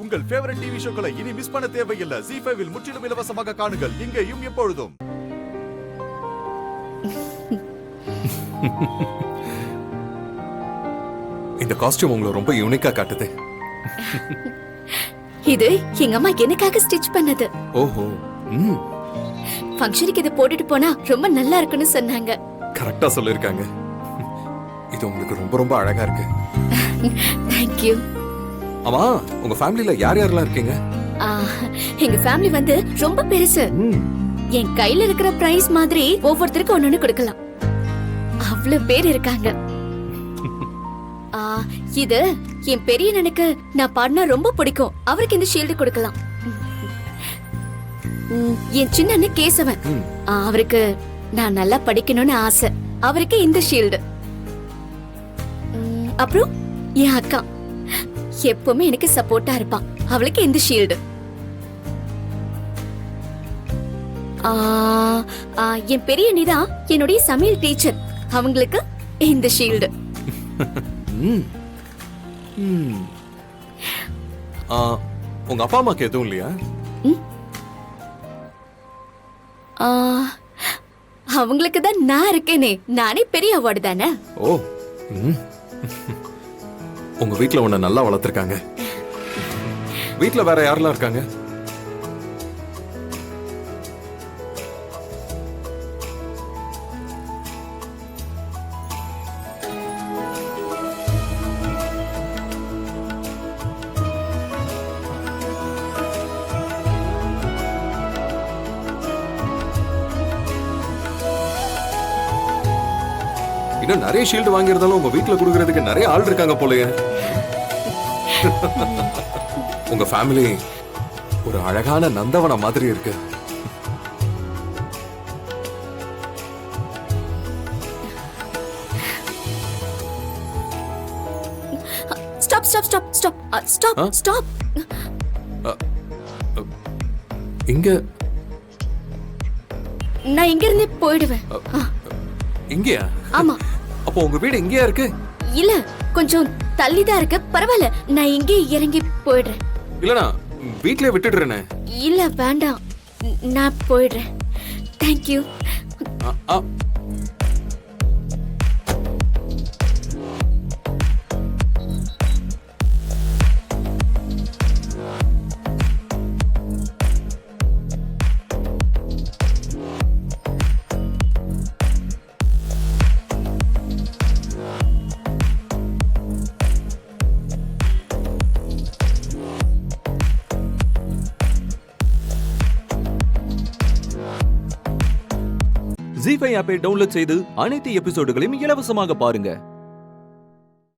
உங்கள் favourite TV ஷோக்களை இனி miss பண்ண தேவையில்லை. ZEE5 இல் முற்றிலும் இலவசமாக காணுங்கள். இங்கேயும் எப்பொழுதும். இந்த காஸ்டியூம் உங்களை ரொம்ப யூனிக்கா காட்டுது. இது எங்க அம்மா எனக்காக ஸ்டிச் பண்ணது. ஓஹோ. ஃபங்க்ஷனுக்கு இதை போட்டுட்டு போனா ரொம்ப நல்லா இருக்குன்னு சொன்னாங்க. கரெக்டா சொல்லிருக்காங்க. இது உங்களுக்கு ரொம்ப ரொம்ப அழகா இருக்கு. Thank you. ஆமா, உங்க ஃபேமிலில யார் யாரெல்லாம் இருக்கீங்க? எங்க ஃபேமிலி வந்து ரொம்ப பெருசு. என் கையில இருக்கிற பிரைஸ் மாதிரி ஒவ்வொருத்தருக்கும் ஒன்னொன்னு கொடுக்கலாம். அவ்வளவு பேர் இருக்காங்க. இது என் பெரிய அண்ணனுக்கு நான் பாடினா ரொம்ப பிடிக்கும். அவருக்கு இந்த ஷீல்டு கொடுக்கலாம். என் சின்ன அண்ணன் கேசவன், அவருக்கு நான் நல்லா படிக்கணும்னு ஆசை. அவருக்கு இந்த ஷீல்டு. அப்புறம் என் அக்கா எப்பவுமே எனக்கு சப்போர்ட்டா இருப்பான். அவளுக்கு இந்த ஷீல்டு. என் பெரிய அண்ணிதான் என்னுடைய சமையல் டீச்சர். அவங்களுக்கு இந்த ஷீல்டு. உங்க அப்பா அம்மாக்கு எதுவும் இல்லையா? அவங்களுக்கு தான் நான் இருக்கேனே. நானே பெரிய அவார்டு தானே. ஓ. உங்க வீட்ல உன்னை நல்லா வளர்த்திருக்காங்க. வீட்ல வேற யாரெல்லாம் இருக்காங்க? இன்னும் நிறைய ஷீல்டு வாங்கியிருந்தாலும் உங்க வீட்டுல கொடுக்கறதுக்கு நிறைய ஆள் இருக்காங்க போலயே. உங்க ஃபேமிலி ஒரு அழகான நந்தவனம் மாதிரி இருக்கு. Stop stop stop stop stop stop. இங்க நான் இங்க இருந்து போயிடுவேன். இங்கயா? ஆமா. அப்போ உங்க வீடு இங்கயா இருக்கு? இல்ல, கொஞ்சம் தள்ளிதான் இருக்கு. பரவாயில்ல, நான் இங்கே இறங்கி போயிடுறேன். இல்லனா வீட்லயே விட்டுடுறேனே. இல்ல வேண்டாம், நான் போயிடுறேன். தேங்க்யூ. ZEE5 ஆப்பை டவுன்லோட் செய்து அனைத்து எபிசோடுகளையும் இலவசமாக பாருங்க.